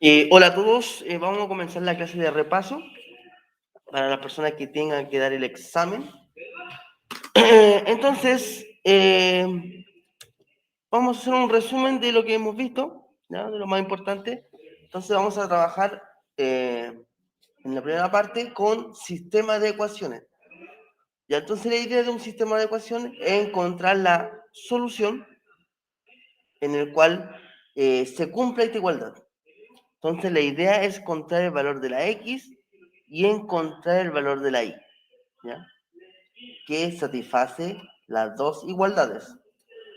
Hola a todos, vamos a comenzar la clase de repaso para las personas que tengan que dar el examen. Entonces, vamos a hacer un resumen de lo que hemos visto, ¿ya? De lo más importante. Entonces vamos a trabajar en la primera parte con sistemas de ecuaciones. Ya, entonces la idea de un sistema de ecuaciones es encontrar la solución en el cual se cumpla esta igualdad. Entonces la idea es encontrar el valor de la x y encontrar el valor de la y, ¿ya? Que satisface las dos igualdades.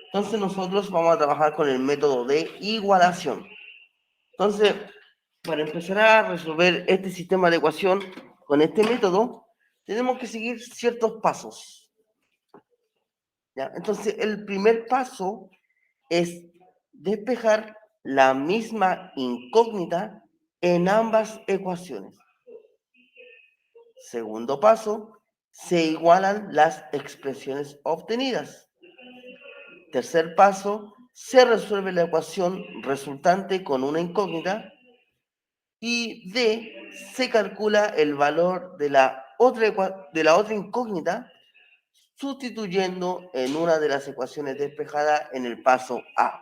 Entonces nosotros vamos a trabajar con el método de igualación. Entonces, para empezar a resolver este sistema de ecuación con este método, tenemos que seguir ciertos pasos, ¿ya? Entonces, el primer paso es despejar la misma incógnita en ambas ecuaciones. Segundo paso, se igualan las expresiones obtenidas. Tercer paso, se resuelve la ecuación resultante con una incógnita. Y D, se calcula el valor de la otra incógnita sustituyendo en una de las ecuaciones despejadas en el paso A.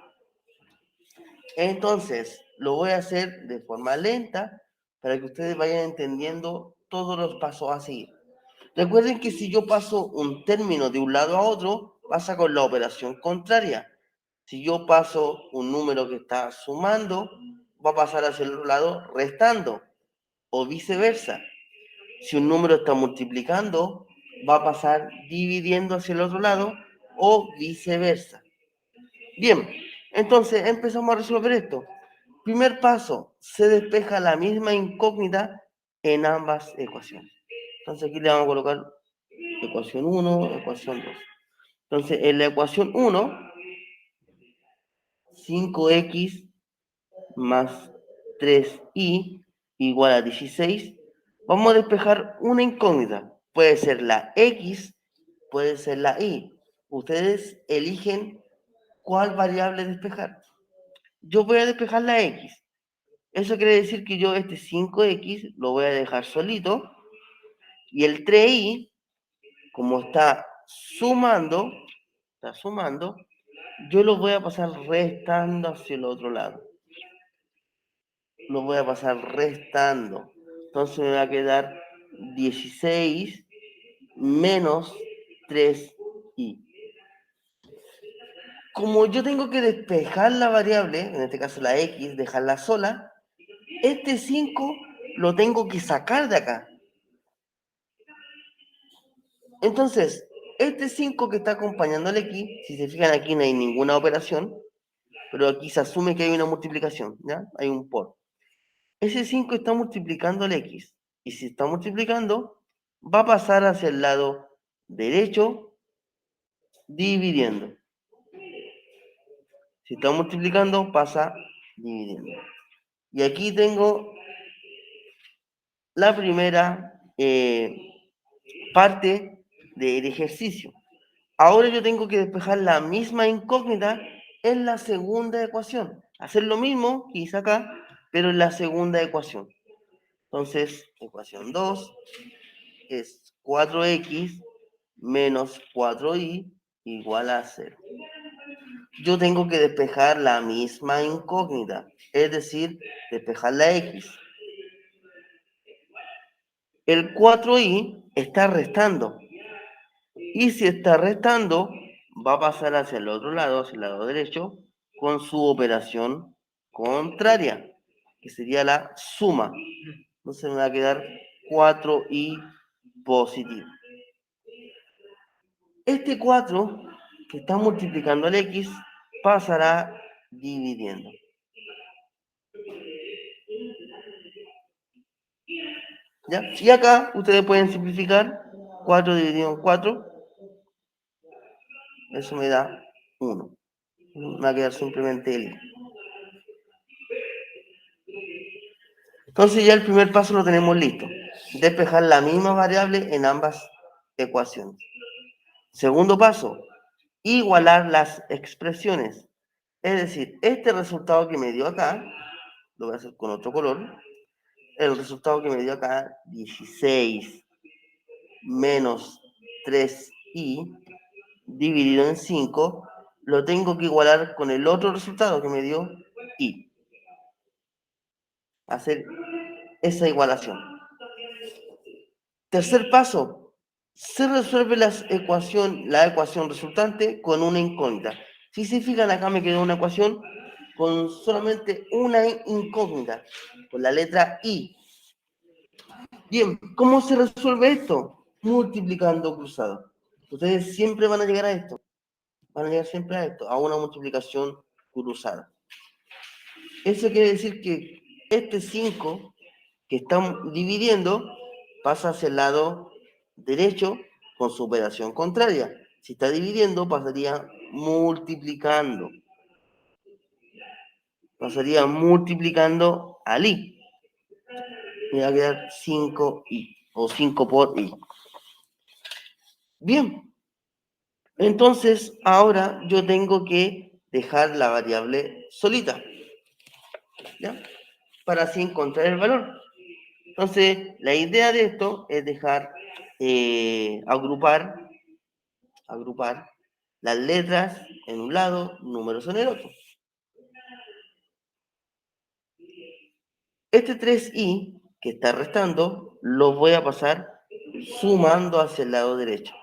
Entonces, lo voy a hacer de forma lenta para que ustedes vayan entendiendo todos los pasos a seguir. Recuerden que si yo paso un término de un lado a otro, pasa con la operación contraria. Si yo paso un número que está sumando, va a pasar hacia el otro lado restando, o viceversa. Si un número está multiplicando, va a pasar dividiendo hacia el otro lado, o viceversa. Bien, entonces empezamos a resolver esto. Primer paso, se despeja la misma incógnita en ambas ecuaciones. Entonces aquí le vamos a colocar ecuación 1, ecuación 2. Entonces, en la ecuación 1, 5x más 3y igual a 16, vamos a despejar una incógnita. Puede ser la x, puede ser la y. Ustedes eligen cuál variable despejar. Yo voy a despejar la x. Eso quiere decir que yo este 5x lo voy a dejar solito. Y el 3y, como está sumando, yo lo voy a pasar restando hacia el otro lado. Lo voy a pasar restando. Entonces me va a quedar 16 menos 3y. Como yo tengo que despejar la variable, en este caso la x, dejarla sola, este 5 lo tengo que sacar de acá. Entonces, este 5 que está acompañando al x, si se fijan aquí no hay ninguna operación, pero aquí se asume que hay una multiplicación, ¿ya? Hay un por. Ese 5 está multiplicando el x, y si está multiplicando, va a pasar hacia el lado derecho, dividiendo. Si está multiplicando, pasa dividiendo. Y aquí tengo la primera parte del ejercicio. Ahora yo tengo que despejar la misma incógnita en la segunda ecuación. Hacer lo mismo que hice acá, pero en la segunda ecuación. Entonces, ecuación 2 es 4x menos 4y igual a 0. Yo tengo que despejar la misma incógnita, es decir, despejar la x. El 4y está restando. Y si está restando, va a pasar hacia el otro lado, hacia el lado derecho, con su operación contraria, que sería la suma. Entonces me va a quedar 4y positivo. Este 4 que está multiplicando el x pasará dividiendo. ¿Ya? Y acá ustedes pueden simplificar 4 dividido en 4. Eso me da 1. Me va a quedar simplemente el. Entonces ya el primer paso lo tenemos listo. Despejar la misma variable en ambas ecuaciones. Segundo paso, igualar las expresiones. Es decir, este resultado que me dio acá, lo voy a hacer con otro color. El resultado que me dio acá, 16 menos 3i dividido en 5, lo tengo que igualar con el otro resultado que me dio i. Hacer esa igualación. Tercer paso, se resuelve la ecuación resultante con una incógnita. Si se fijan, acá me quedó una ecuación con solamente una incógnita, con la letra i. Bien, ¿cómo se resuelve esto? Multiplicando cruzado. Ustedes siempre van a llegar a esto. Van a llegar siempre a esto, a una multiplicación cruzada. Eso quiere decir que este 5 que están dividiendo pasa hacia el lado derecho con su operación contraria. Si está dividiendo, pasaría multiplicando. Pasaría multiplicando al i. Me va a quedar 5i o 5 por i. Bien. Entonces, ahora yo tengo que dejar la variable solita, ¿ya? Para así encontrar el valor. Entonces, la idea de esto es dejar, agrupar las letras en un lado, números en el otro. Este 3i que está restando, lo voy a pasar sumando hacia el lado derecho.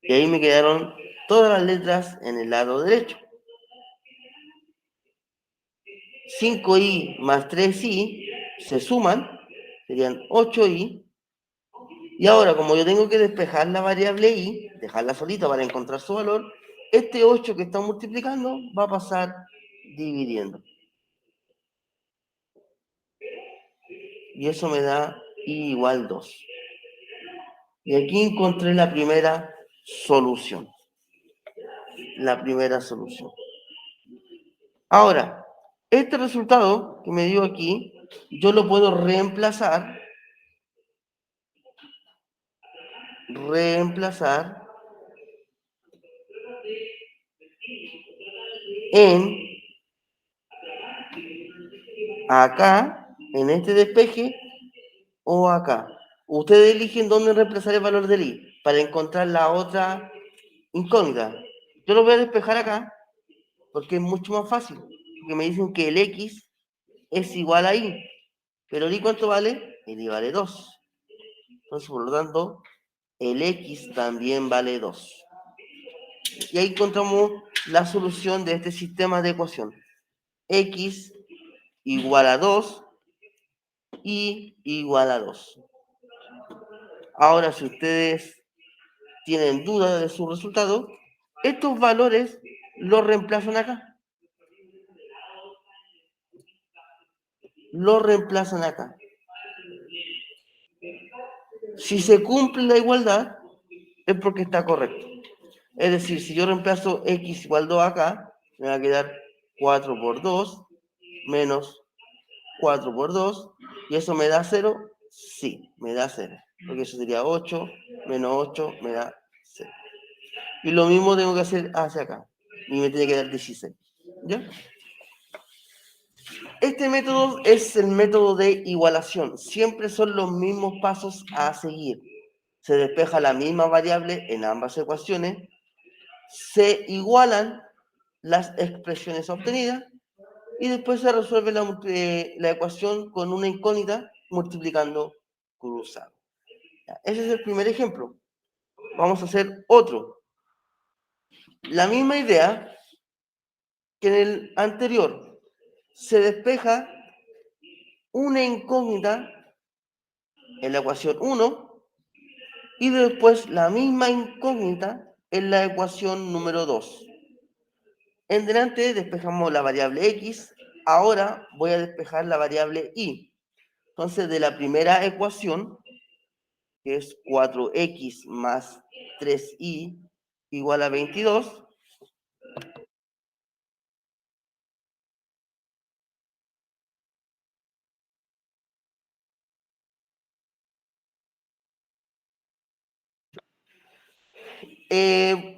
Y ahí me quedaron todas las letras en el lado derecho. 5i más 3i se suman, serían 8i. Y ahora, como yo tengo que despejar la variable i, dejarla solita para encontrar su valor, este 8 que está multiplicando va a pasar dividiendo. Y eso me da i igual 2. Y aquí encontré la primera solución. La primera solución. Ahora, este resultado que me dio aquí, yo lo puedo reemplazar en acá, en este despeje, o acá. Ustedes eligen dónde reemplazar el valor del i para encontrar la otra incógnita. Yo lo voy a despejar acá porque es mucho más fácil. Porque me dicen que el x es igual a i. Pero el i, ¿cuánto vale? El i vale 2. Entonces, por lo tanto, el x también vale 2. Y ahí encontramos la solución de este sistema de ecuación. X igual a 2, y igual a 2. Ahora, si ustedes tienen duda de su resultado, estos valores los reemplazan acá. Los reemplazan acá. Si se cumple la igualdad, es porque está correcto. Es decir, si yo reemplazo x igual 2 acá, me va a quedar 4 por 2 menos 4 por 2. ¿Y eso me da 0? Sí, me da 0. Porque eso sería 8 menos 8 me da 0. Y lo mismo tengo que hacer hacia acá. Y me tiene que dar 16. ¿Ya? Este método es el método de igualación. Siempre son los mismos pasos a seguir. Se despeja la misma variable en ambas ecuaciones. Se igualan las expresiones obtenidas. Y después se resuelve la ecuación con una incógnita multiplicando cruzado. Ese es el primer ejemplo. Vamos a hacer otro. La misma idea que en el anterior. Se despeja una incógnita en la ecuación 1 y después la misma incógnita en la ecuación número 2. En delante despejamos la variable x, ahora voy a despejar la variable y. Entonces, de la primera ecuación, que es 4x más 3y igual a 22,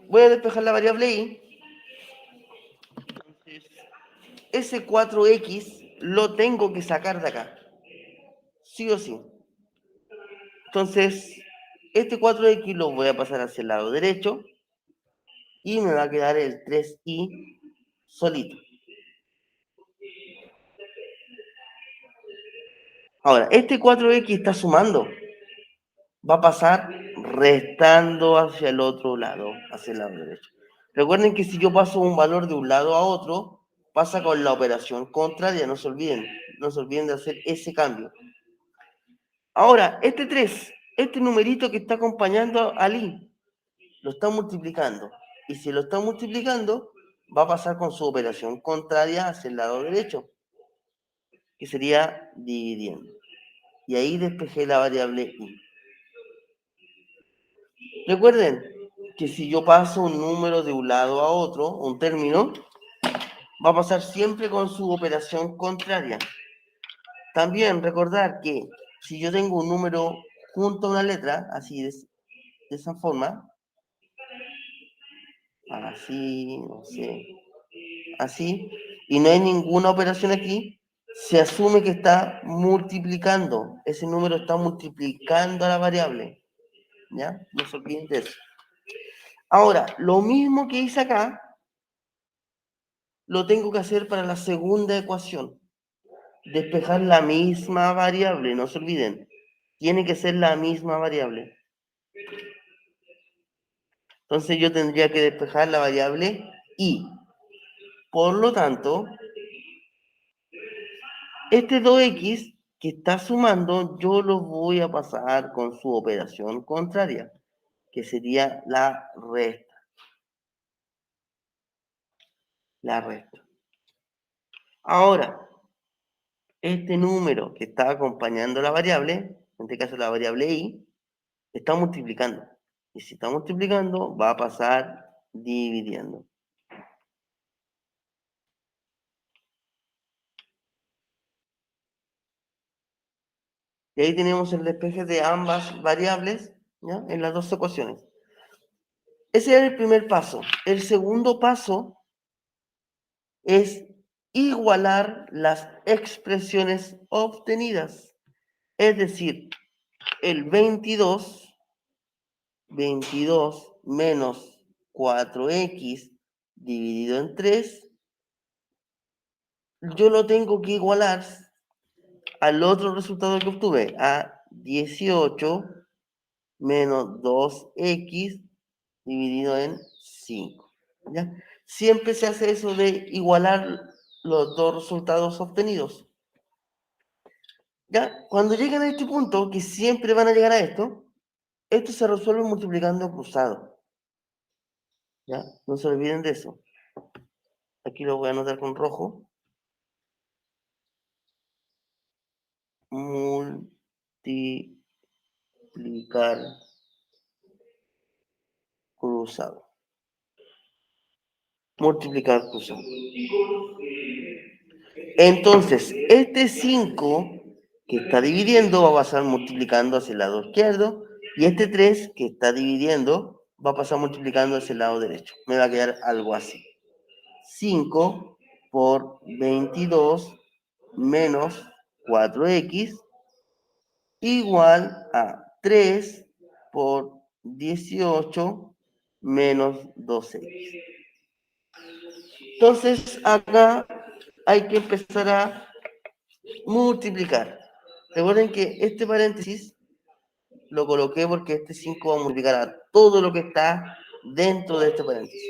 voy a despejar la variable y. ese 4x lo tengo que sacar de acá, sí o sí. Entonces, este 4x lo voy a pasar hacia el lado derecho y me va a quedar el 3y solito. Ahora, este 4x está sumando, va a pasar restando hacia el otro lado, hacia el lado derecho. Recuerden que si yo paso un valor de un lado a otro, pasa con la operación contraria, no se olviden de hacer ese cambio. Ahora, este 3, este numerito que está acompañando al i, lo está multiplicando. Y si lo está multiplicando, va a pasar con su operación contraria hacia el lado derecho, que sería dividiendo. Y ahí despejé la variable i. Recuerden que si yo paso un número de un lado a otro, un término, va a pasar siempre con su operación contraria. También recordar que si yo tengo un número junto a una letra, así de esa forma, así, no sé, así, y no hay ninguna operación aquí, se asume que está multiplicando, ese número está multiplicando a la variable, ¿ya? No se olviden de eso. Ahora, lo mismo que hice acá, lo tengo que hacer para la segunda ecuación. Despejar la misma variable, no se olviden. Tiene que ser la misma variable. Entonces yo tendría que despejar la variable y. Por lo tanto, este 2x que está sumando, yo lo voy a pasar con su operación contraria, que sería la resta. La resta. Ahora, este número que está acompañando la variable, en este caso la variable i, está multiplicando. Y si está multiplicando, va a pasar dividiendo. Y ahí tenemos el despeje de ambas variables, ¿ya? En las dos ecuaciones. Ese es el primer paso. El segundo paso es igualar las expresiones obtenidas. Es decir, el 22 menos 4x dividido en 3, yo lo tengo que igualar al otro resultado que obtuve, a 18 menos 2x dividido en 5. ¿Ya? Siempre se hace eso de igualar los dos resultados obtenidos. ¿Ya? Cuando llegan a este punto, que siempre van a llegar a esto se resuelve multiplicando cruzado. ¿Ya? No se olviden de eso. Aquí lo voy a anotar con rojo. Multiplicar cruzado. Multiplicar cruzado. Entonces, este 5 que está dividiendo va a pasar multiplicando hacia el lado izquierdo y este 3 que está dividiendo va a pasar multiplicando hacia el lado derecho. Me va a quedar algo así. 5 por 22 menos 4x igual a 3 por 18 menos 2x. Entonces, acá hay que empezar a multiplicar. Recuerden que este paréntesis lo coloqué porque este 5 va a multiplicar a todo lo que está dentro de este paréntesis.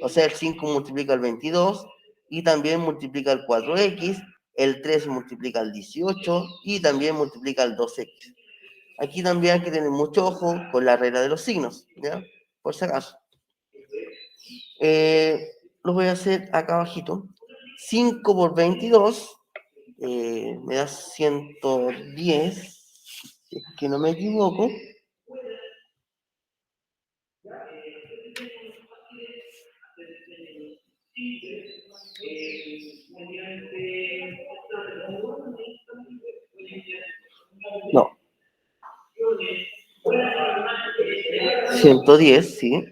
O sea, el 5 multiplica el 22 y también multiplica el 4x, el 3 multiplica el 18 y también multiplica el 2x. Aquí también hay que tener mucho ojo con la regla de los signos, ¿ya? Por si acaso. Lo voy a hacer acá abajito. 5 por 22 me da 110, si es que no me equivoco. No. 110, sí.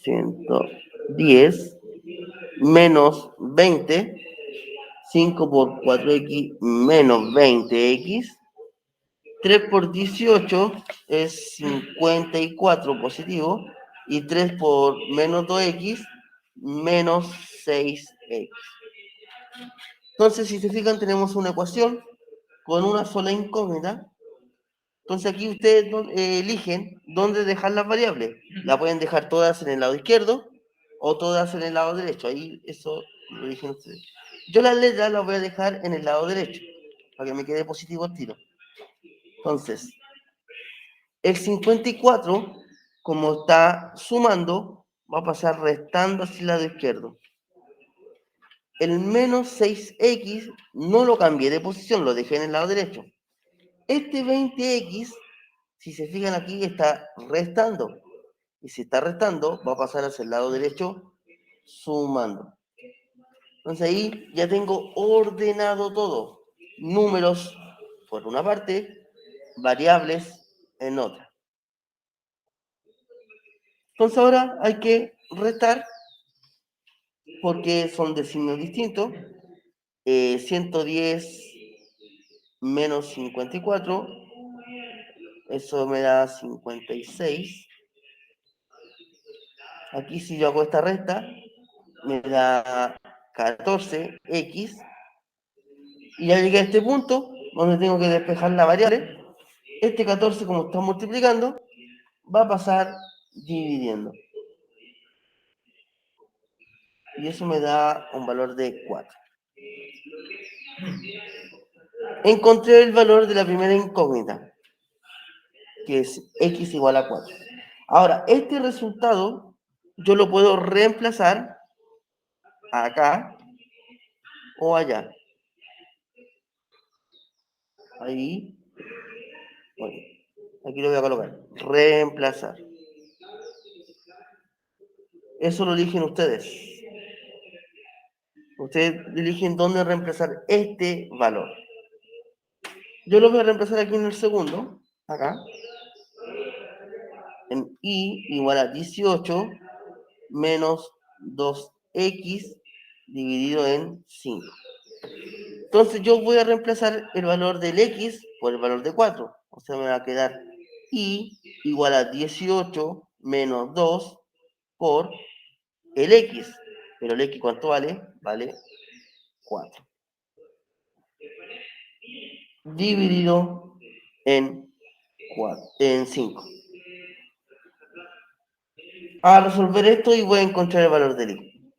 110 menos 20 5 por 4x menos 20x. 3 por 18 es 54 positivo. Y 3 por menos 2x menos 6x. Entonces, si se fijan, tenemos una ecuación con una sola incógnita. Entonces aquí ustedes eligen dónde dejar las variables. La pueden dejar todas en el lado izquierdo o todas en el lado derecho. Ahí eso lo eligen ustedes. Yo las letras las voy a dejar en el lado derecho, para que me quede positivo el tiro. Entonces, el 54, como está sumando, va a pasar restando hacia el lado izquierdo. El menos 6x no lo cambié de posición, lo dejé en el lado derecho. Este 20x, si se fijan aquí, está restando. Y si está restando, va a pasar hacia el lado derecho sumando. Entonces ahí ya tengo ordenado todo. Números por una parte, variables en otra. Entonces ahora hay que restar porque son de signos distintos. 110 menos 54, eso me da 56. Aquí si yo hago esta resta, me da 14x. Y ya llegué a este punto donde tengo que despejar la variable. Este 14, como está multiplicando, va a pasar dividiendo. Y eso me da un valor de 4. Encontré el valor de la primera incógnita, que es x igual a 4. Ahora, este resultado yo lo puedo reemplazar acá o allá. Ahí. Bueno, aquí lo voy a colocar. Reemplazar. Eso lo eligen ustedes. Ustedes eligen dónde reemplazar este valor. Yo lo voy a reemplazar aquí en el segundo, acá. En y igual a 18 menos 2x dividido en 5. Entonces yo voy a reemplazar el valor del x por el valor de 4. O sea, me va a quedar y igual a 18 menos 2 por el x. Pero el x, ¿cuánto vale? Vale 4. Dividido en 5. A resolver esto y voy a encontrar el valor del y.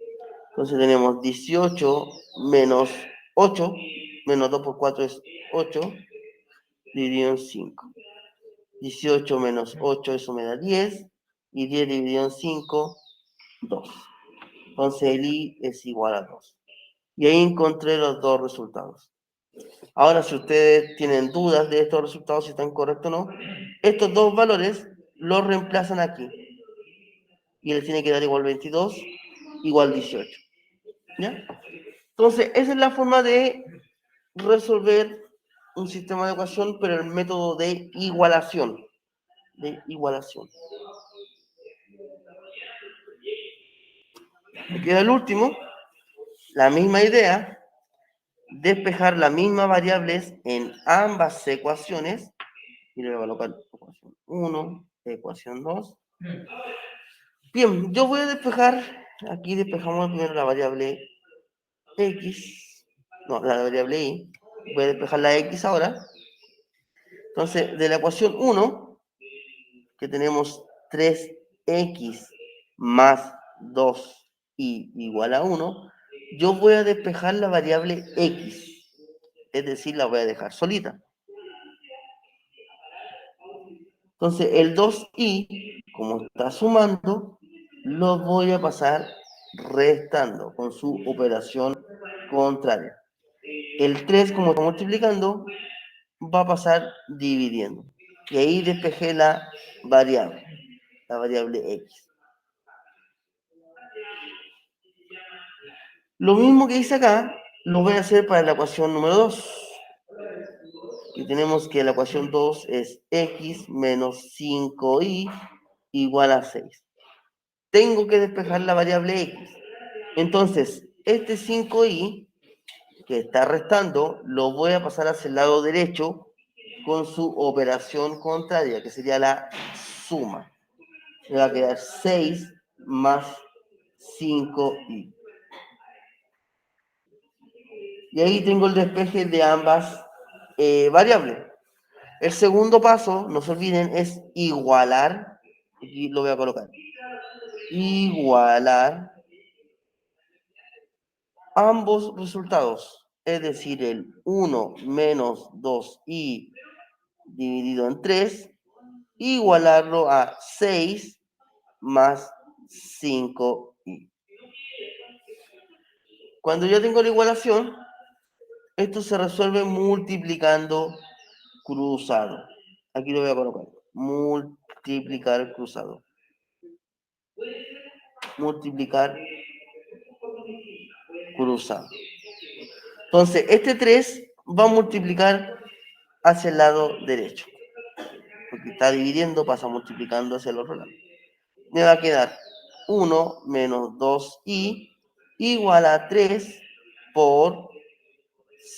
Entonces tenemos 18 menos 8, menos 2 por 4 es 8, dividido en 5. 18 menos 8, eso me da 10, y 10 dividido en 5, 2. Entonces el i es igual a 2. Y ahí encontré los dos resultados. Ahora, si ustedes tienen dudas de estos resultados, si están correctos o no, estos dos valores los reemplazan aquí. Y les tiene que dar igual 22, igual 18. ¿Ya? Entonces, esa es la forma de resolver un sistema de ecuación, pero el método de igualación. Me queda el último, la misma idea, despejar las mismas variables en ambas ecuaciones. Y le voy a colocar ecuación 1, ecuación 2. Bien, yo voy a despejar, aquí despejamos primero la variable x, no, la variable y, voy a despejar la x ahora. Entonces, de la ecuación 1, que tenemos 3x más 2y igual a 1, yo voy a despejar la variable x, es decir, la voy a dejar solita. Entonces, el 2y, como está sumando, lo voy a pasar restando con su operación contraria. El 3, como está multiplicando, va a pasar dividiendo. Y ahí despejé la variable x. Lo mismo que hice acá, lo voy a hacer para la ecuación número 2. Y tenemos que la ecuación 2 es x menos 5y igual a 6. Tengo que despejar la variable x. Entonces, este 5y que está restando, lo voy a pasar hacia el lado derecho con su operación contraria, que sería la suma. Me va a quedar 6 más 5i. Y ahí tengo el despeje de ambas variables. El segundo paso, no se olviden, es igualar. Aquí lo voy a colocar. Igualar ambos resultados. Es decir, el 1 menos 2i dividido en 3, igualarlo a 6 más 5i. Cuando yo tengo la igualación, esto se resuelve multiplicando cruzado. Aquí lo voy a colocar. Multiplicar cruzado. Multiplicar cruzado. Entonces, este 3 va a multiplicar hacia el lado derecho. Porque está dividiendo, pasa multiplicando hacia el otro lado. Me va a quedar 1 menos 2i igual a 3 por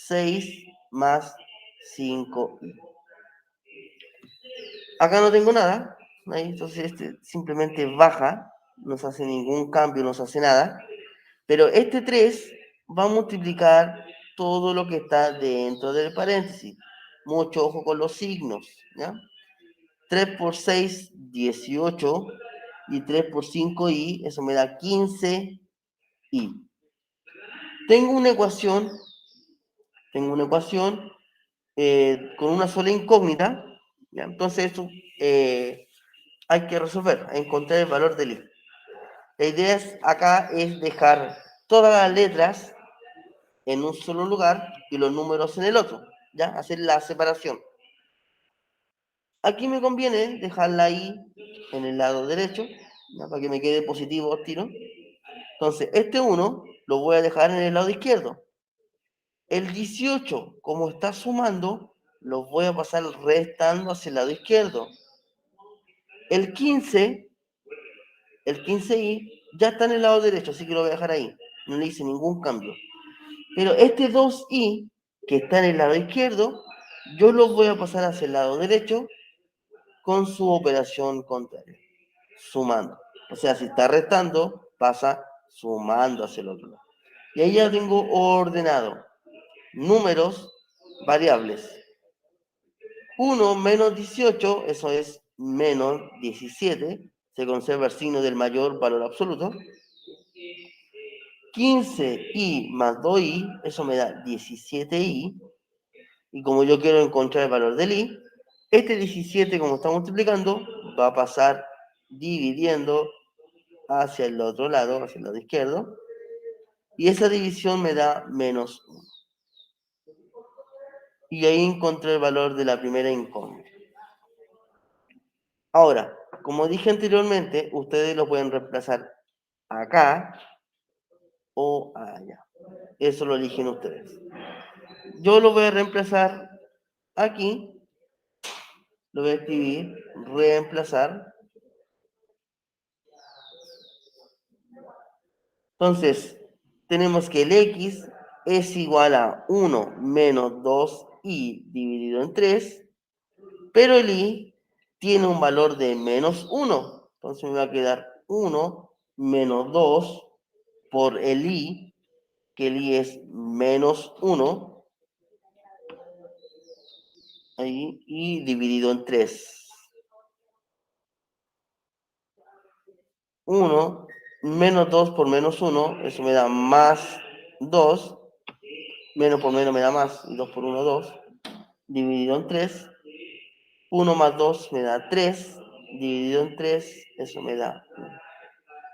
6 más 5i. Acá no tengo nada, ¿no? Entonces este simplemente baja, no se hace ningún cambio, no se hace nada. Pero este 3 va a multiplicar todo lo que está dentro del paréntesis. Mucho ojo con los signos, ¿ya? 3 por 6, 18, y 3 por 5i, eso me da 15i. Tengo una ecuación con una sola incógnita, ¿ya? Entonces esto hay que resolver, encontrar el valor del i. La idea acá es dejar todas las letras en un solo lugar y los números en el otro, ¿ya? Hacer la separación. Aquí me conviene dejar la i en el lado derecho, ¿ya? Para que me quede positivo al tiro. Entonces, este 1 lo voy a dejar en el lado izquierdo. El 18, como está sumando, lo voy a pasar restando hacia el lado izquierdo. El 15, el 15i, ya está en el lado derecho, así que lo voy a dejar ahí. No le hice ningún cambio. Pero este 2i, que está en el lado izquierdo, yo lo voy a pasar hacia el lado derecho con su operación contraria, sumando. O sea, si está restando, pasa sumando hacia el otro lado. Y ahí ya tengo ordenado números, variables. 1 menos 18, eso es menos 17, se conserva el signo del mayor valor absoluto. 15i más 2i, eso me da 17i. Y como yo quiero encontrar el valor del i, este 17, como está multiplicando, va a pasar dividiendo hacia el otro lado, hacia el lado izquierdo. Y esa división me da menos 1. Y ahí encontré el valor de la primera incógnita. Ahora, como dije anteriormente, ustedes lo pueden reemplazar acá o allá. Eso lo eligen ustedes. Yo lo voy a reemplazar aquí. Lo voy a escribir, reemplazar. Entonces, tenemos que el x es igual a 1 menos 2i dividido en 3, pero el i tiene un valor de menos 1. Entonces me va a quedar 1 menos 2 por el i, que el i es menos 1, ahí, y dividido en 3. 1 menos 2 por menos 1, eso me da más 2, menos por menos me da más, y 2 por 1, 2, dividido en 3, 1 más 2 me da 3, dividido en 3, eso me da 1.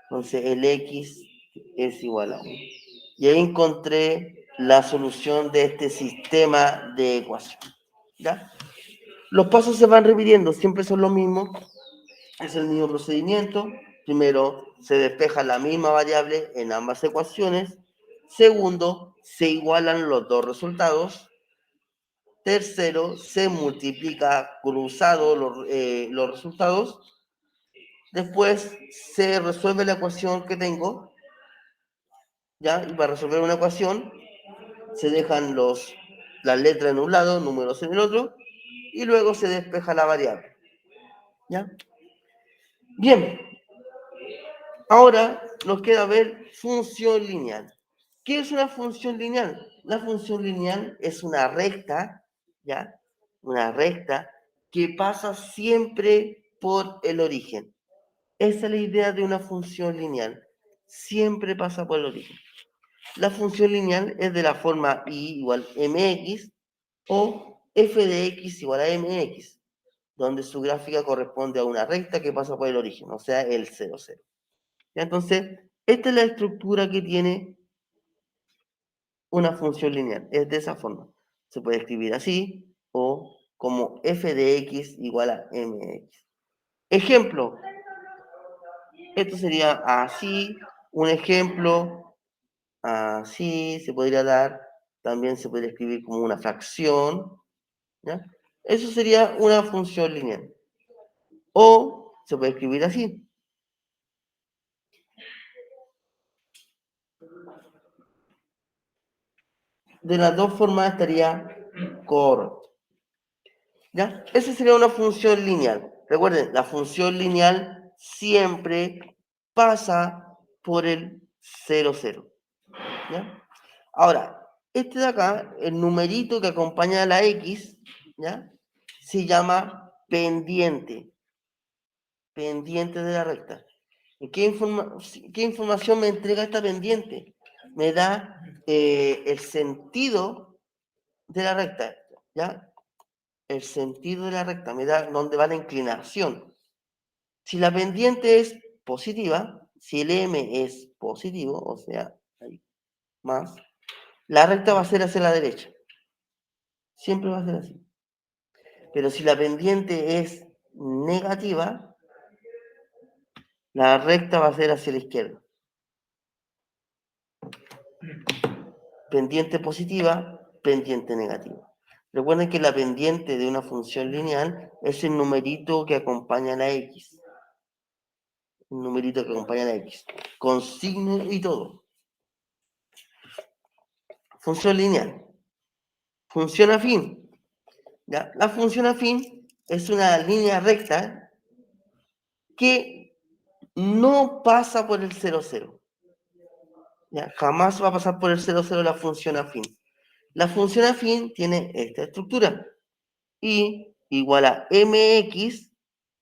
Entonces el x es igual a 1. Y ahí encontré la solución de este sistema de ecuación. ¿Ya? Los pasos se van repitiendo, siempre son los mismos. Es el mismo procedimiento. Primero, se despeja la misma variable en ambas ecuaciones. Segundo, se igualan los dos resultados. Tercero, se multiplica cruzado los resultados. Después se resuelve la ecuación que tengo. ¿Ya? Y para resolver una ecuación se dejan las letras en un lado, números en el otro, y luego se despeja la variable. ¿Ya? Bien, ahora nos queda ver función lineal. ¿Qué es una función lineal? La función lineal es una recta, ¿ya? Una recta que pasa siempre por el origen. Esa es la idea de una función lineal. Siempre pasa por el origen. La función lineal es de la forma y igual mx o f de x igual a mx, donde su gráfica corresponde a una recta que pasa por el origen, o sea, el 0, 0. ¿Ya? Entonces, esta es la estructura que tiene una función lineal. Es de esa forma. Se puede escribir así o como f de x igual a mx. Ejemplo. Esto sería así. Un ejemplo así se podría dar. También se podría escribir como una fracción. ¿Ya? Eso sería una función lineal. O se puede escribir así. De las dos formas estaría correcto. ¿Ya? Esa sería una función lineal. Recuerden, la función lineal siempre pasa por el 0, 0. ¿Ya? Ahora, este de acá, el numerito que acompaña a la X, ¿ya? Se llama pendiente. Pendiente de la recta. ¿Qué información me entrega esta pendiente? Me da el sentido de la recta, ¿ya? El sentido de la recta, me da dónde va la inclinación. Si la pendiente es positiva, si el M es positivo, o sea, hay más, la recta va a ser hacia la derecha. Siempre va a ser así. Pero si la pendiente es negativa, la recta va a ser hacia la izquierda. Pendiente positiva, pendiente negativa. Recuerden que la pendiente de una función lineal es el numerito que acompaña a la X. El numerito que acompaña a la X. Con signo y todo. Función lineal. Función afín. ¿Ya? La función afín es una línea recta que no pasa por el 0, 0. ¿Ya? Jamás va a pasar por el 0, 0 la función afín. La función afín tiene esta estructura. Y igual a mx,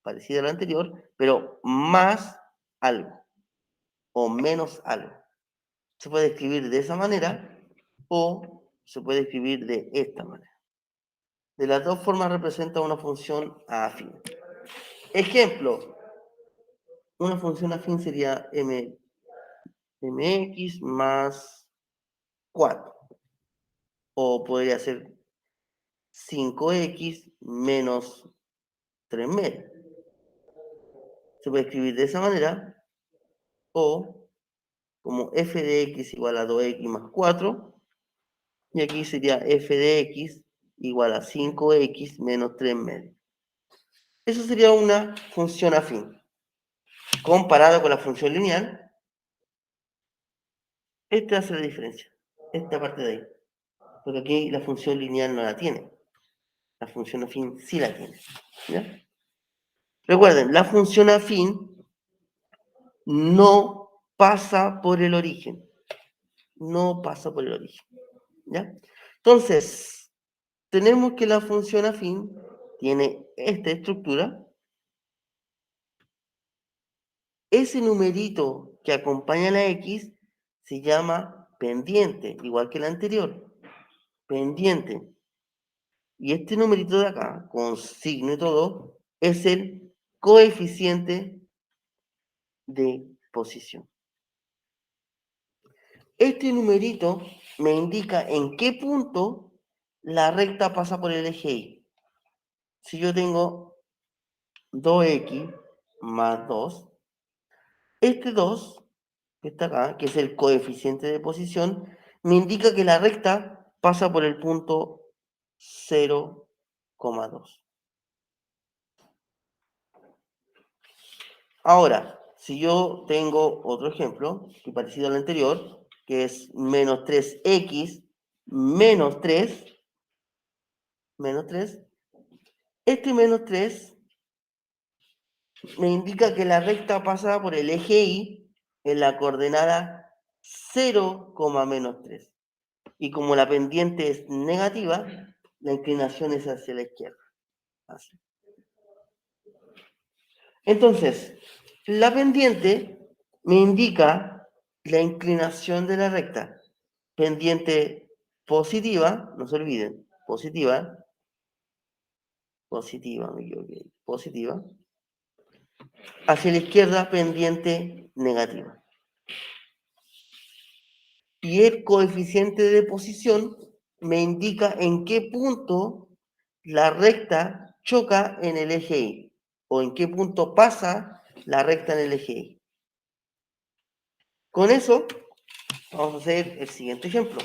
parecida a la anterior, pero más algo o menos algo. Se puede escribir de esa manera o se puede escribir de esta manera. De las dos formas representa una función afín. Ejemplo, una función afín sería mx más 4. O podría ser 5x menos 3 medios. Se puede escribir de esa manera o como f de x igual a 2x más 4. Y aquí sería f de x igual a 5x menos 3 medios. Eso sería una función afín. Comparado con la función lineal, esta hace la diferencia. Esta parte de ahí. Porque aquí la función lineal no la tiene. La función afín sí la tiene. ¿Ya? Recuerden, la función afín no pasa por el origen. No pasa por el origen. ¿Ya? Entonces, tenemos que la función afín tiene esta estructura. Ese numerito que acompaña a la X se llama pendiente, igual que el anterior. Pendiente. Y este numerito de acá, con signo y todo, es el coeficiente de posición. Este numerito me indica en qué punto la recta pasa por el eje Y. Si yo tengo 2x más 2, este 2 que está acá, que es el coeficiente de posición, me indica que la recta pasa por el punto 0,2. Ahora, si yo tengo otro ejemplo, que parecido al anterior, que es menos 3x menos 3, este menos 3 me indica que la recta pasa por el eje Y en la coordenada 0, menos 3. Y como la pendiente es negativa, la inclinación es hacia la izquierda. Así. Entonces, la pendiente me indica la inclinación de la recta. Pendiente positiva, no se olviden, positiva, me equivoqué, positiva, hacia la izquierda, pendiente negativa. Y el coeficiente de posición me indica en qué punto la recta choca en el eje Y, o en qué punto pasa la recta en el eje Y. Con eso, vamos a hacer el siguiente ejemplo.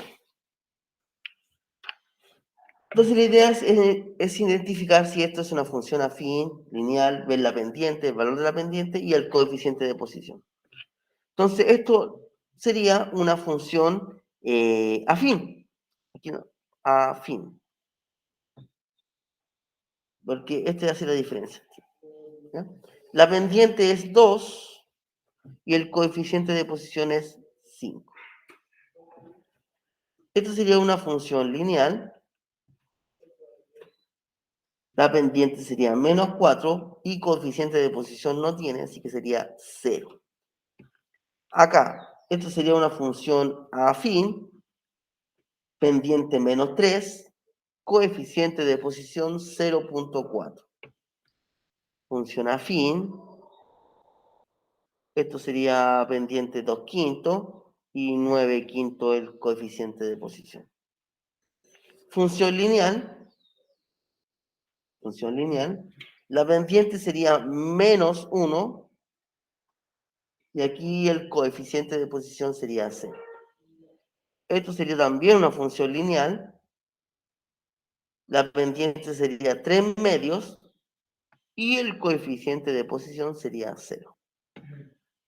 Entonces la idea es identificar si esto es una función afín, lineal, ver la pendiente, el valor de la pendiente y el coeficiente de posición. Entonces esto sería una función afín. Aquí no, afín. Porque este hace la diferencia. ¿Ya? La pendiente es 2 y el coeficiente de posición es 5. Esto sería una función lineal. La pendiente sería menos 4 y coeficiente de posición no tiene, así que sería 0. Acá, esto sería una función afín, pendiente menos 3, coeficiente de posición 0.4. Función afín, esto sería pendiente 2 quintos y 9 quintos el coeficiente de posición. Función lineal, la pendiente sería menos 1 y aquí el coeficiente de posición sería 0. Esto sería también una función lineal. La pendiente sería 3 medios y el coeficiente de posición sería 0.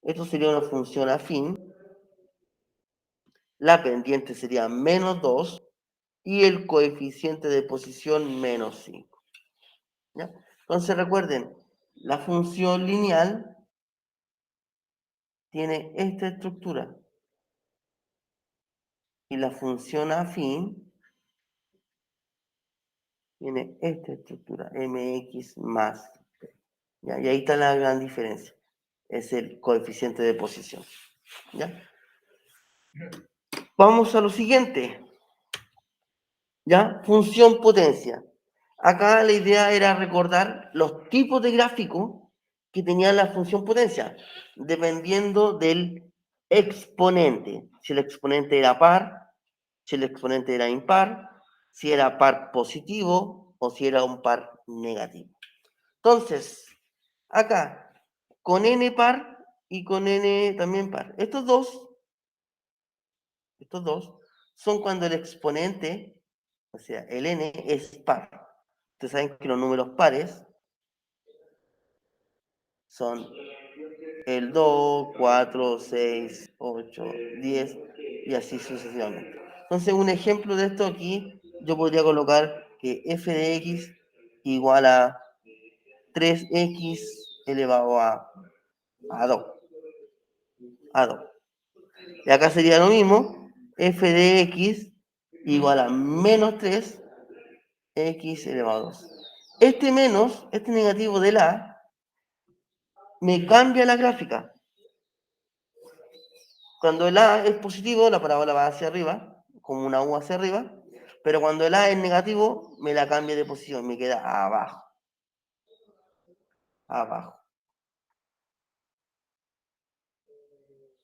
Esto sería una función afín. La pendiente sería menos 2 y el coeficiente de posición menos 5. ¿Ya? Entonces recuerden, la función lineal tiene esta estructura y la función afín tiene esta estructura, mx más. ¿Ya? Y ahí está la gran diferencia. Es el coeficiente de posición. ¿Ya? Vamos a lo siguiente. ¿Ya? Función potencia. Acá la idea era recordar los tipos de gráfico que tenía la función potencia, dependiendo del exponente. Si el exponente era par, si el exponente era impar, si era par positivo o si era un par negativo. Entonces, acá, con n par y con n también par. Estos dos son cuando el exponente, o sea, el n es par. Ustedes saben que los números pares son el 2, 4, 6, 8, 10 y así sucesivamente. Entonces, un ejemplo de esto aquí, yo podría colocar que f de x igual a 3x elevado a 2. A 2. Y acá sería lo mismo, f de x igual a menos 3x elevado a 2. Este menos, este negativo de la, me cambia la gráfica. Cuando el A es positivo, la parábola va hacia arriba, como una U hacia arriba, pero cuando el A es negativo, me la cambia de posición, me queda abajo. Abajo.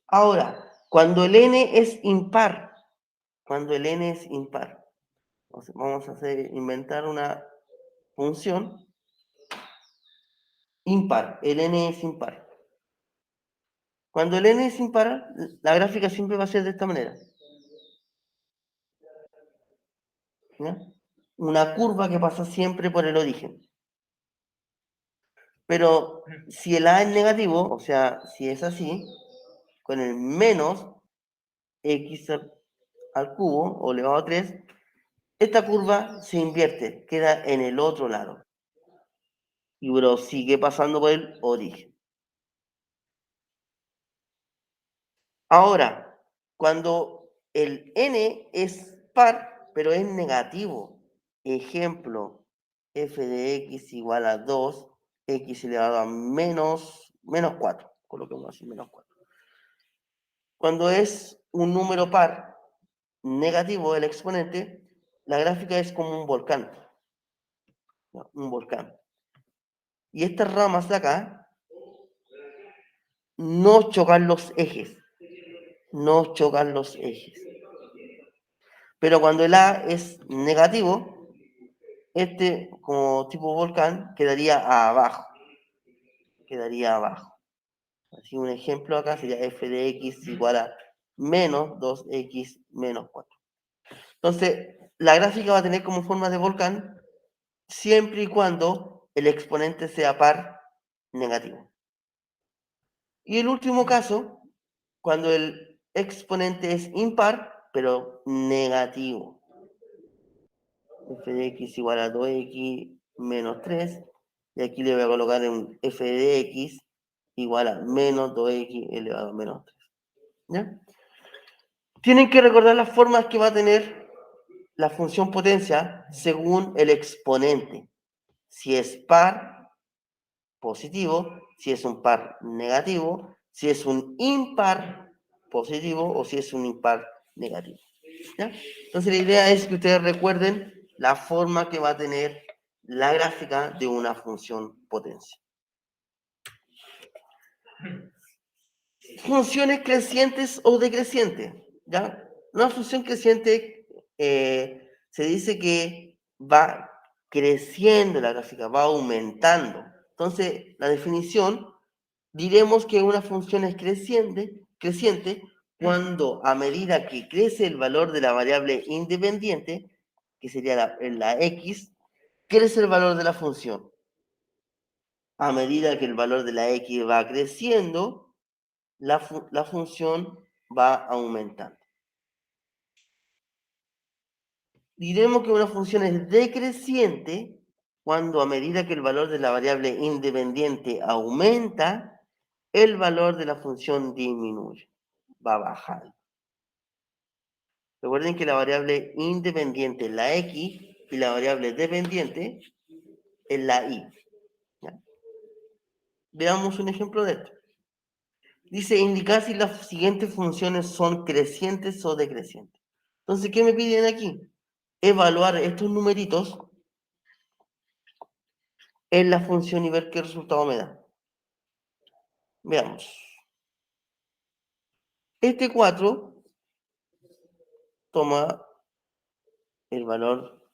Ahora, cuando el N es impar, vamos a inventar una función impar, el N es impar. Cuando el N es impar, la gráfica siempre va a ser de esta manera. ¿Ya? Una curva que pasa siempre por el origen. Pero si el A es negativo, o sea, si es así, con el menos x al cubo o elevado a 3, esta curva se invierte, queda en el otro lado. Y pero sigue pasando por el origen. Ahora, cuando el n es par, pero es negativo, ejemplo, f de x igual a 2, x elevado a menos 4, coloquemos así, menos 4. Cuando es un número par negativo el exponente, la gráfica es como un volcán, ¿no? Un volcán. Y estas ramas de acá no chocan los ejes, no chocan los ejes. Pero cuando el A es negativo, este como tipo volcán quedaría abajo, quedaría abajo. Así un ejemplo acá sería f de x igual a menos 2x menos 4. Entonces, la gráfica va a tener como forma de volcán siempre y cuando el exponente sea par negativo. Y el último caso, cuando el exponente es impar, pero negativo. F de x igual a 2x menos 3. Y aquí le voy a colocar un f de x igual a menos 2x elevado a menos 3. ¿Ya? Tienen que recordar las formas que va a tener la función potencia según el exponente. Si es par, positivo, si es un par negativo, si es un impar positivo o si es un impar negativo. ¿Ya? Entonces la idea es que ustedes recuerden la forma que va a tener la gráfica de una función potencia. Funciones crecientes o decrecientes. ¿Ya? Una función creciente se dice que va creciendo la gráfica, va aumentando. Entonces, la definición, diremos que una función es creciente cuando a medida que crece el valor de la variable independiente, que sería la x, crece el valor de la función. A medida que el valor de la x va creciendo, la función va aumentando. Diremos que una función es decreciente cuando a medida que el valor de la variable independiente aumenta, el valor de la función disminuye, va bajando. Recuerden que la variable independiente es la x y la variable dependiente es la y. ¿Ya? Veamos un ejemplo de esto. Dice, indicar si las siguientes funciones son crecientes o decrecientes. Entonces, ¿qué me piden aquí? Evaluar estos numeritos en la función y ver qué resultado me da. Veamos. Este 4 toma el valor,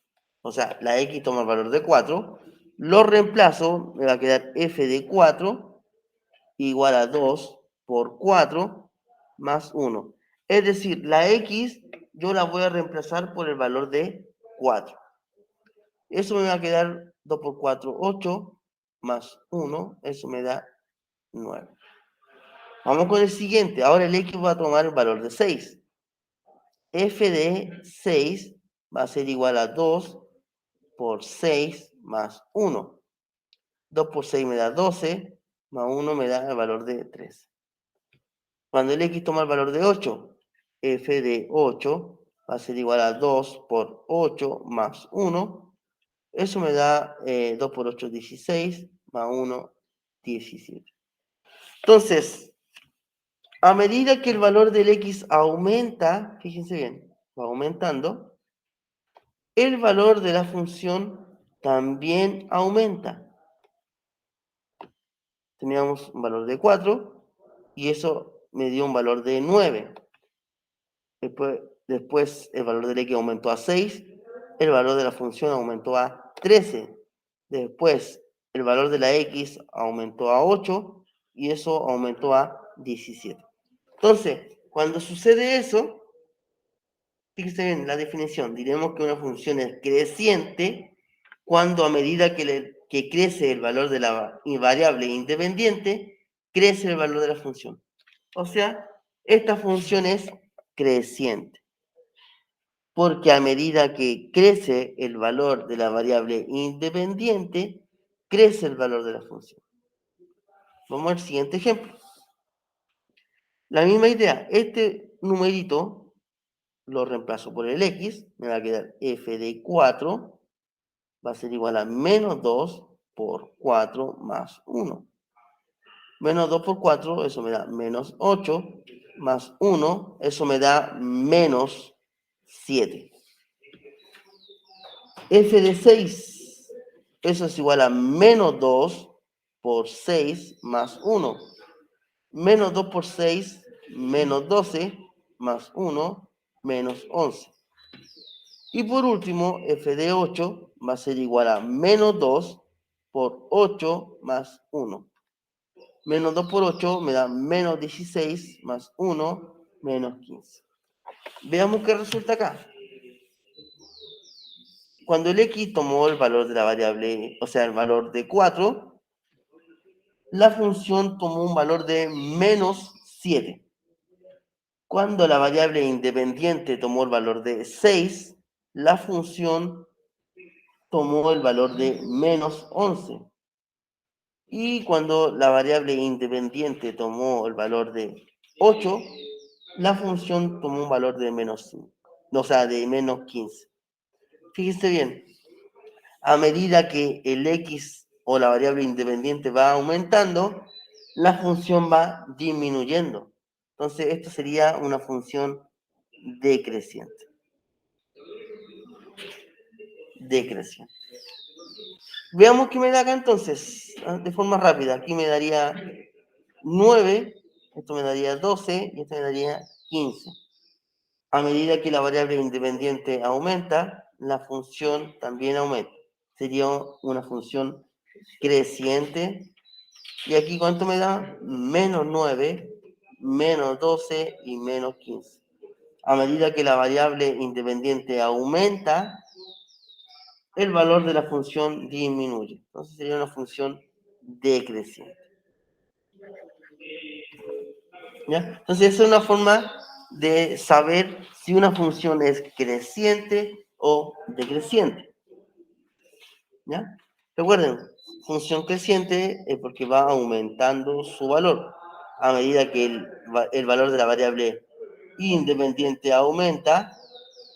o sea, la x toma el valor de 4, lo reemplazo, me va a quedar f de 4 igual a 2 por 4 más 1. Es decir, la x yo la voy a reemplazar por el valor de 4. Eso me va a quedar 2 por 4, 8, más 1, eso me da 9. Vamos con el siguiente. Ahora el x va a tomar el valor de 6. F de 6 va a ser igual a 2 por 6 más 1. 2 por 6 me da 12, más 1 me da el valor de 3. Cuando el x toma el valor de 8, f de 8 va a ser igual a 2 por 8 más 1. Eso me da 2 por 8, 16, más 1, 17. Entonces, a medida que el valor del x aumenta, fíjense bien, va aumentando, el valor de la función también aumenta. Teníamos un valor de 4 y eso me dio un valor de 9. Después el valor del x aumentó a 6, el valor de la función aumentó a 13. Después el valor de la x aumentó a 8 y eso aumentó a 17. Entonces, cuando sucede eso, fíjense bien la definición, diremos que una función es creciente cuando a medida que crece el valor de la variable independiente, crece el valor de la función. O sea, esta función es creciente. porque a medida que crece el valor de la variable independiente, crece el valor de la función. Vamos al siguiente ejemplo. La misma idea, este numerito lo reemplazo por el x, me va a quedar f de 4, va a ser igual a menos 2 por 4 más 1. Menos 2 por 4, eso me da menos 8, más 1, eso me da menos 7. F de 6, eso es igual a menos 2 por 6 más 1. Menos 2 por 6, menos 12, más 1, menos 11. Y por último, f de 8 va a ser igual a menos 2 por 8 más 1. Menos 2 por 8 me da menos 16 más 1, menos 15. Veamos qué resulta acá. Cuando el x tomó el valor de la variable, o sea, el valor de 4, la función tomó un valor de menos 7. Cuando la variable independiente tomó el valor de 6, la función tomó el valor de menos 11. Y cuando la variable independiente tomó el valor de 8, la función tomó un valor de menos 5, o sea, de menos 15. Fíjense bien, a medida que el x o la variable independiente va aumentando, la función va disminuyendo. Entonces, esto sería una función decreciente. Decreciente. Veamos qué me da acá entonces, de forma rápida. Aquí me daría 9, esto me daría 12 y esto me daría 15. A medida que la variable independiente aumenta, la función también aumenta. Sería una función creciente. Y aquí, ¿cuánto me da? Menos 9, menos 12 y menos 15. A medida que la variable independiente aumenta, el valor de la función disminuye. Entonces sería una función decreciente. ¿Ya? Entonces esa es una forma de saber si una función es creciente o decreciente. ¿Ya? Recuerden, función creciente es porque va aumentando su valor. A medida que el valor de la variable independiente aumenta,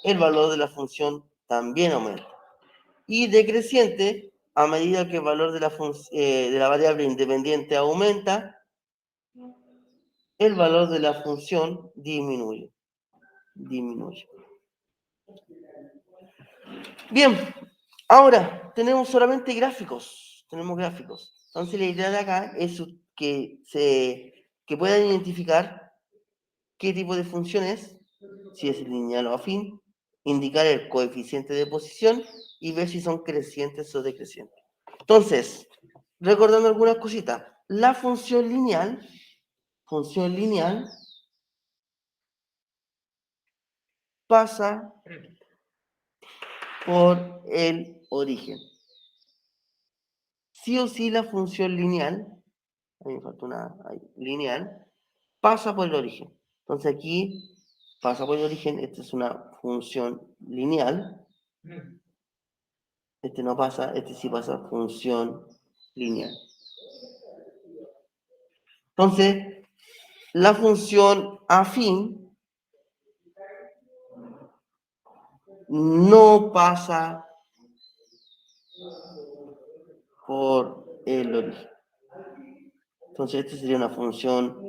el valor de la función también aumenta. Y decreciente, a medida que el valor de la variable independiente aumenta, el valor de la función disminuye. Bien, ahora tenemos solamente gráficos. Tenemos gráficos. Entonces la idea de acá es que puedan identificar qué tipo de función es, si es lineal o afín, indicar el coeficiente de posición y ver si son crecientes o decrecientes. Entonces, recordando algunas cositas, la función lineal pasa por el origen. Sí o sí la función lineal, ahí me falta una lineal, pasa por el origen. Entonces aquí pasa por el origen, esta es una función lineal. Este no pasa, este sí pasa función lineal. Entonces, la función afín no pasa por el origen. Entonces, esta sería una función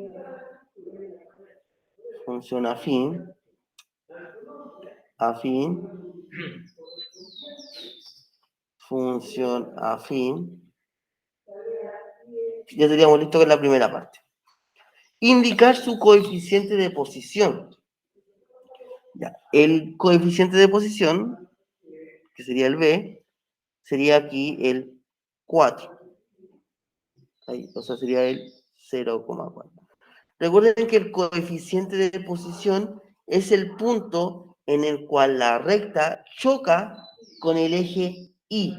afín, función afín. Ya estaríamos listos con la primera parte. Indicar su coeficiente de posición. Ya, el coeficiente de posición, que sería el B, sería aquí el 4. Ahí, o sea, sería el 0,4. Recuerden que el coeficiente de posición es el punto en el cual la recta choca con el eje Y.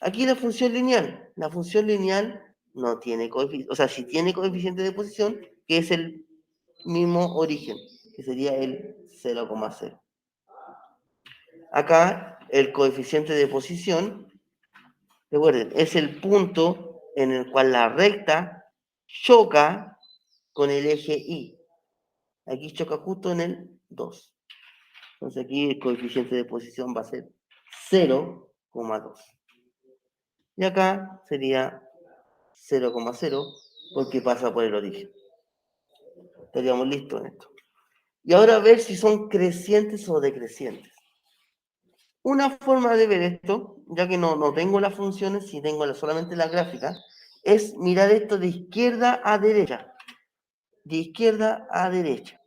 Aquí la función lineal. La función lineal no tiene coeficiente, o sea, sí tiene coeficiente de posición, que es el mismo origen. que sería el 0,0. Acá el coeficiente de posición, recuerden, es el punto en el cual la recta choca con el eje Y. Aquí choca justo en el 2. Entonces aquí el coeficiente de posición va a ser 0,2. Y acá sería 0,0 porque pasa por el origen. Estaríamos listos en esto. Y ahora a ver si son crecientes o decrecientes. Una forma de ver esto, ya que no tengo las funciones, si tengo solamente la gráfica, es mirar esto de izquierda a derecha. De izquierda a derecha.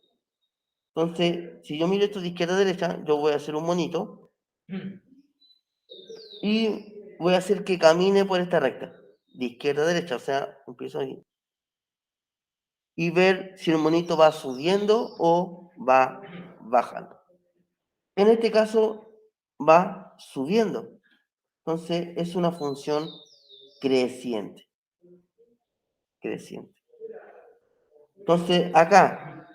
Entonces, si yo miro esto de izquierda a derecha, yo voy a hacer un monito y voy a hacer que camine por esta recta. De izquierda a derecha, o sea, empiezo aquí. Y ver si el monito va subiendo o va bajando. En este caso, va subiendo. Entonces, es una función creciente. Creciente. Entonces, acá,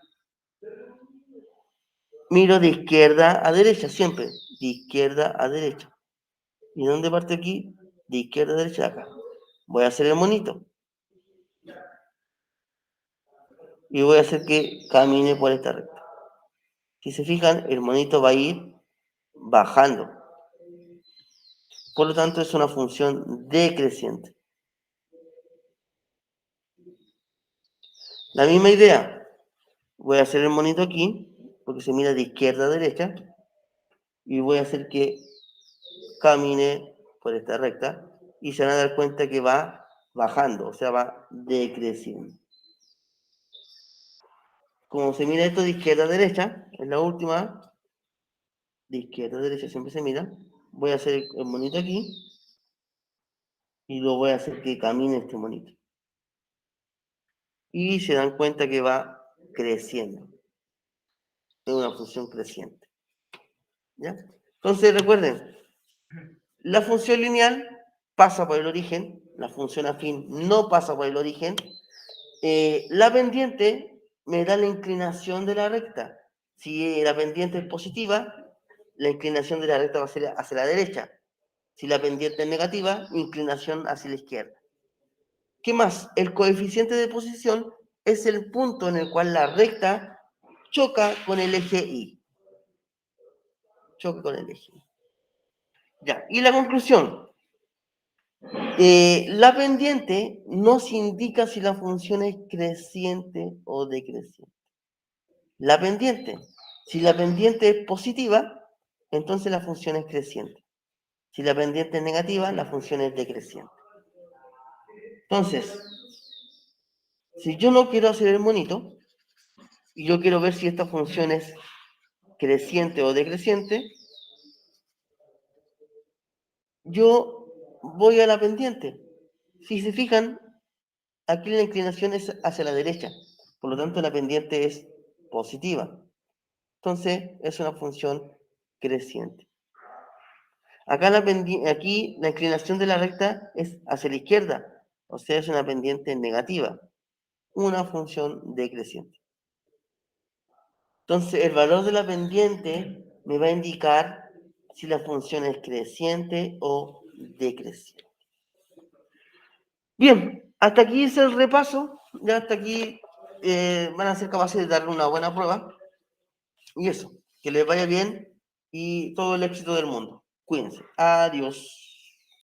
miro de izquierda a derecha, siempre. De izquierda a derecha. ¿Y dónde parte aquí? De izquierda a derecha, acá. Voy a hacer el monito. Y voy a hacer que camine por esta recta. Si se fijan, el monito va a ir bajando. Por lo tanto, es una función decreciente. La misma idea. Voy a hacer el monito aquí, porque se mira de izquierda a derecha. Y voy a hacer que camine por esta recta. Y se van a dar cuenta que va bajando, o sea, va decreciendo. Como se mira esto de izquierda a derecha, en la última, de izquierda a derecha siempre se mira, voy a hacer el monito aquí y lo voy a hacer que camine este monito. Y se dan cuenta que va creciendo. Es una función creciente. ¿Ya? Entonces recuerden, la función lineal pasa por el origen, la función afín no pasa por el origen. La pendiente me da la inclinación de la recta. Si la pendiente es positiva, la inclinación de la recta va a ser hacia la derecha. Si la pendiente es negativa, inclinación hacia la izquierda. ¿Qué más? El coeficiente de posición es el punto en el cual la recta choca con el eje Y. Choca con el eje Y. Ya, y la conclusión. La pendiente nos indica si la función es creciente o decreciente. La pendiente. Si la pendiente es positiva, entonces la función es creciente. Si la pendiente es negativa, la función es decreciente. Entonces, si yo no quiero hacer el monito, y yo quiero ver si esta función es creciente o decreciente, yo voy a la pendiente. Si se fijan, aquí la inclinación es hacia la derecha, por lo tanto la pendiente es positiva. Entonces es una función creciente. Acá aquí la inclinación de la recta es hacia la izquierda, o sea, es una pendiente negativa, una función decreciente. Entonces el valor de la pendiente me va a indicar si la función es creciente o decreciente. Bien, hasta aquí es el repaso. Ya hasta aquí van a ser capaces de darle una buena prueba. Y eso, que les vaya bien y todo el éxito del mundo. Cuídense. Adiós.